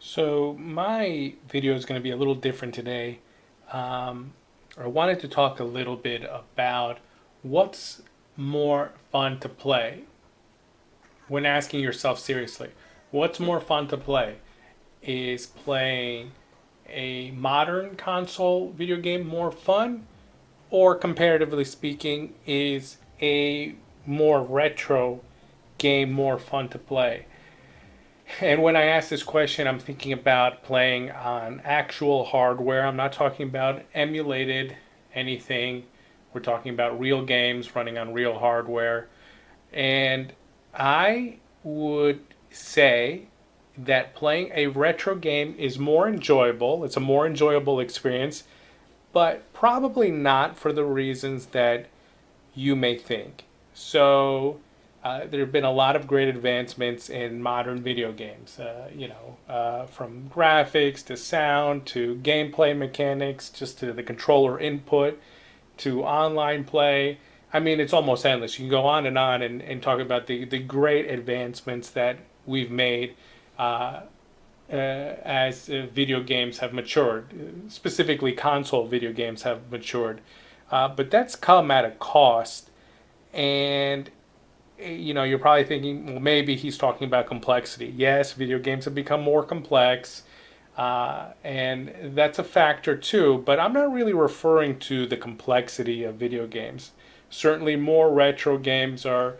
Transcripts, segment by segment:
So my video is going to be a little different today. Um, I wanted to talk a little bit about what's more fun to play when asking yourself seriously. What's more fun to play? Is playing a modern console video game more fun, or comparatively speaking, is a more retro game more fun to play? And when I ask this question, I'm thinking about playing on actual hardware. I'm not talking about emulated anything. We're talking about real games running on real hardware. And I would say that playing a retro game is more enjoyable. It's a more enjoyable experience, but probably not for the reasons that you may think. So, there have been a lot of great advancements in modern video games. From graphics to sound to gameplay mechanics, just to the controller input to online play. I mean, it's almost endless. You can go on and talk about the great advancements that we've made as video games have matured. Specifically, console video games have matured. But that's come at a cost. And you're probably thinking, well, maybe he's talking about complexity. Yes, video games have become more complex, and that's a factor too. But I'm not really referring to the complexity of video games. Certainly, more retro games are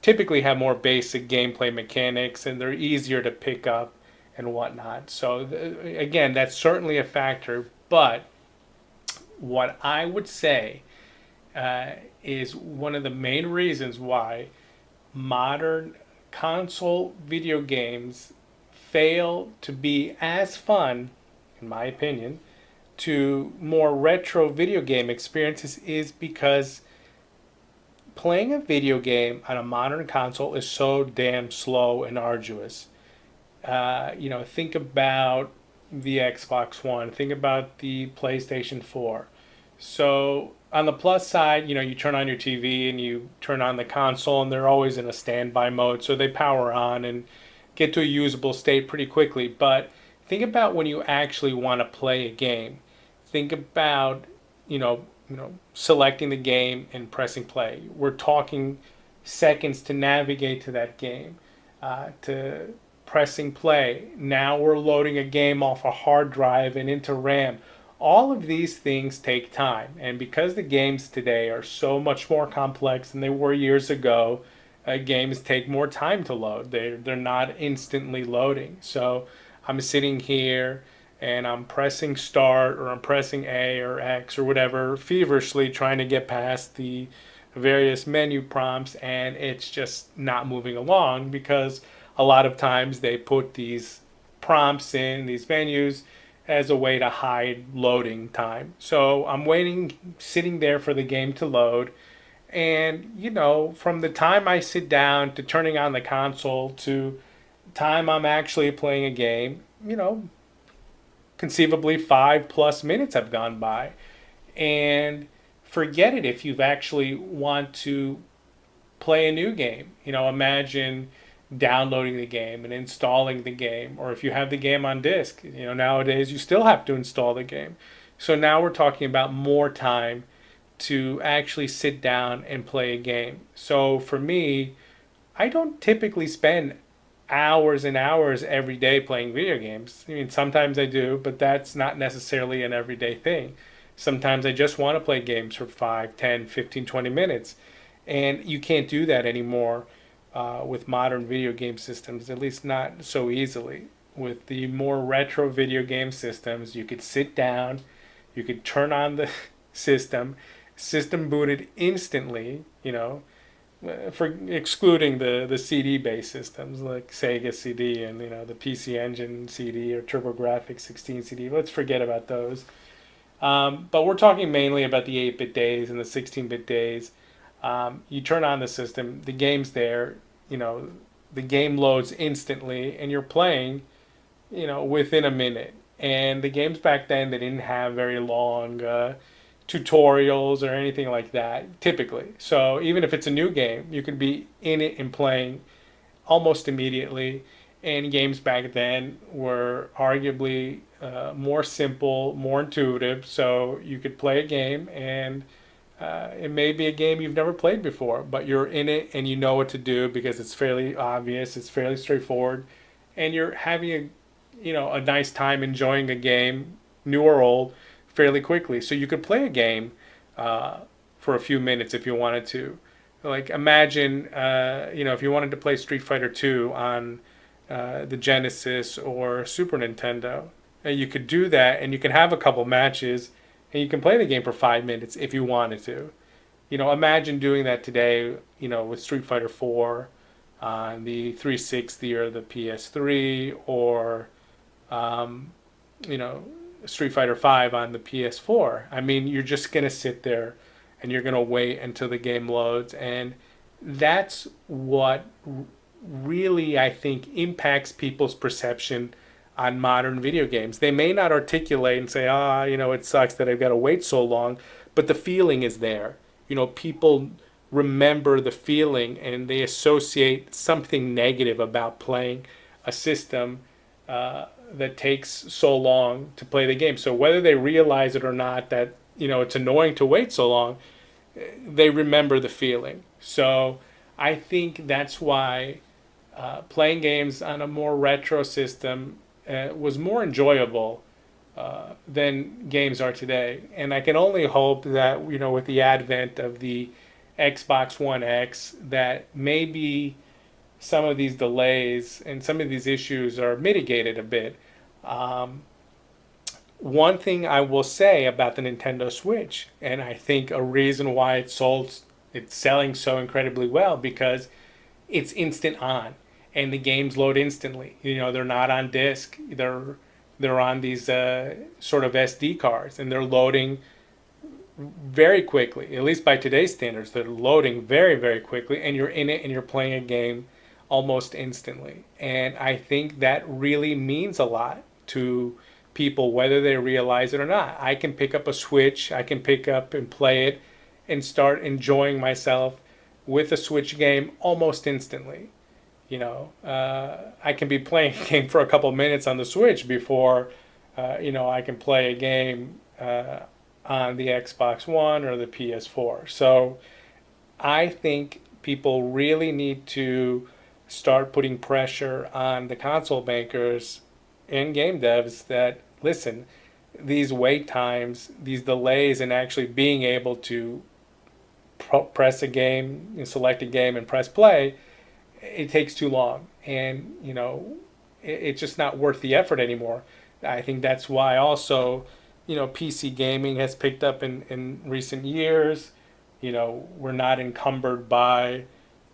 typically have more basic gameplay mechanics, and they're easier to pick up and whatnot. So again, that's certainly a factor. But what I would say is one of the main reasons why modern console video games fail to be as fun, in my opinion, to more retro video game experiences is because playing a video game on a modern console is so damn slow and arduous. Think about the Xbox One, think about the PlayStation 4. So on the plus side, you turn on your TV and you turn on the console, and they're always in a standby mode, so they power on and get to a usable state pretty quickly. But think about when you actually want to play a game. Think about selecting the game and pressing play. We're talking seconds to navigate to that game, to pressing play. Now we're loading a game off a hard drive and into RAM. All of these things take time, and because the games today are so much more complex than they were years ago, games take more time to load. They're not instantly loading. So I'm sitting here and I'm pressing start, or I'm pressing A or X or whatever, feverishly trying to get past the various menu prompts, and it's just not moving along because a lot of times they put these prompts in these menus as a way to hide loading time. So I'm waiting, sitting there for the game to load. And, from the time I sit down to turning on the console to time I'm actually playing a game, conceivably 5+ minutes have gone by. And forget it if you've actually want to play a new game. Imagine downloading the game and installing the game, or if you have the game on disk, nowadays you still have to install the game. So now we're talking about more time to actually sit down and play a game. So for me, I don't typically spend hours and hours every day playing video games. I mean, sometimes I do, but that's not necessarily an everyday thing. Sometimes I just want to play games for 5, 10, 15, 20 minutes. And you can't do that anymore with modern video game systems, at least not so easily. With the more retro video game systems, you could sit down, you could turn on the system booted instantly, for excluding the CD based systems like Sega CD and the PC Engine CD or TurboGrafx 16 CD. Let's forget about those. But we're talking mainly about the 8-bit days and the 16-bit days. You turn on the system, the game's there, the game loads instantly, and you're playing, within a minute. And the games back then, they didn't have very long tutorials or anything like that, typically. So even if it's a new game, you could be in it and playing almost immediately. And games back then were arguably more simple, more intuitive. So you could play a game, and it may be a game you've never played before, but you're in it and you know what to do because it's fairly obvious, it's fairly straightforward, and you're having a nice time enjoying a game, new or old, fairly quickly. So you could play a game uh, for a few minutes if you wanted to. Like imagine, if you wanted to play Street Fighter 2 on the Genesis or Super Nintendo, you could do that, and you can have a couple matches, and you can play the game for 5 minutes if you wanted to. Imagine doing that today, with Street Fighter 4 on the 360 or the PS3, or um, you know, Street Fighter 5 on the PS4. I mean, you're just gonna sit there and you're gonna wait until the game loads, and that's what really I think impacts people's perception on modern video games. They may not articulate and say, it sucks that I've got to wait so long, but the feeling is there. People remember the feeling and they associate something negative about playing a system that takes so long to play the game. So whether they realize it or not that, it's annoying to wait so long, they remember the feeling. So I think that's why playing games on a more retro system was more enjoyable than games are today. And I can only hope that, with the advent of the Xbox One X, that maybe some of these delays and some of these issues are mitigated a bit. Um, One thing I will say about the Nintendo Switch, and I think a reason why it's selling so incredibly well, because it's instant on, and the games load instantly. They're not on disc. They're on these sort of SD cards, and they're loading very quickly. At least by today's standards, they're loading very, very quickly, and you're in it and you're playing a game almost instantly. And I think that really means a lot to people, whether they realize it or not. I can pick up a Switch, I can pick up and play it, and start enjoying myself with a Switch game almost instantly. I can be playing a game for a couple minutes on the Switch before, I can play a game on the Xbox One or the PS4. So I think people really need to start putting pressure on the console makers and game devs that, listen, these wait times, these delays in actually being able to press a game, select a game and press play, it takes too long, and it's just not worth the effort anymore. I think that's why also, PC gaming has picked up in recent years. We're not encumbered by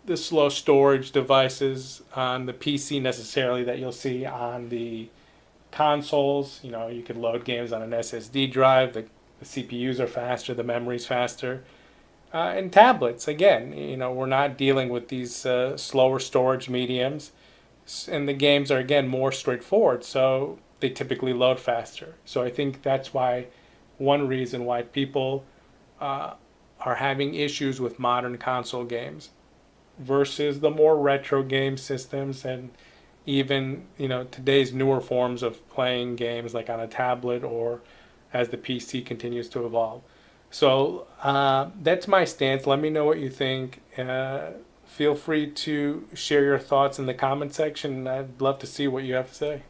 the slow storage devices on the PC necessarily that you'll see on the consoles. You could load games on an SSD drive. The CPUs are faster, the memory's faster. And tablets, again, we're not dealing with these slower storage mediums, and the games are, again, more straightforward, so they typically load faster. So I think that's one reason why people are having issues with modern console games versus the more retro game systems, and even, today's newer forms of playing games like on a tablet or as the PC continues to evolve. So that's my stance. Let me know what you think. Feel free to share your thoughts in the comment section. I'd love to see what you have to say.